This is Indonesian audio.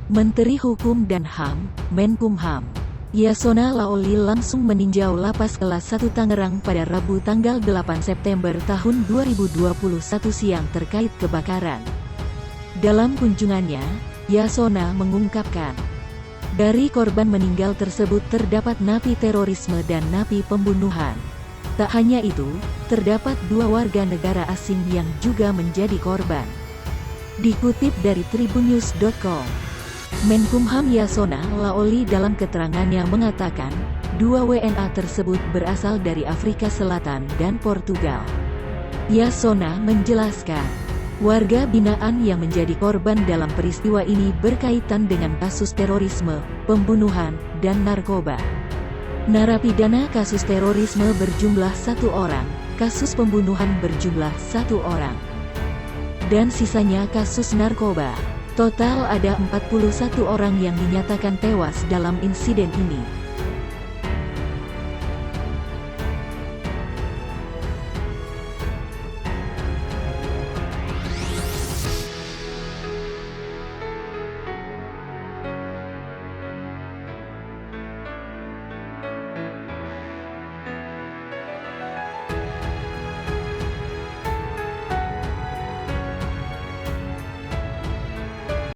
Menteri Hukum dan HAM, Menkumham, Yasona Laoly langsung meninjau lapas kelas 1 Tangerang pada Rabu tanggal 8 September tahun 2021 siang terkait kebakaran. Dalam kunjungannya, Yasona mengungkapkan, dari korban meninggal tersebut terdapat napi terorisme dan napi pembunuhan. Tak hanya itu, terdapat 2 warga negara asing yang juga menjadi korban. Dikutip dari tribunnews.com, Menkumham Yasona Laoly dalam keterangannya mengatakan, 2 WNA tersebut berasal dari Afrika Selatan dan Portugal. Yasona menjelaskan, warga binaan yang menjadi korban dalam peristiwa ini berkaitan dengan kasus terorisme, pembunuhan, dan narkoba. Narapidana kasus terorisme berjumlah 1 orang, kasus pembunuhan berjumlah 1 orang, dan sisanya kasus narkoba. Total ada 41 orang yang dinyatakan tewas dalam insiden ini.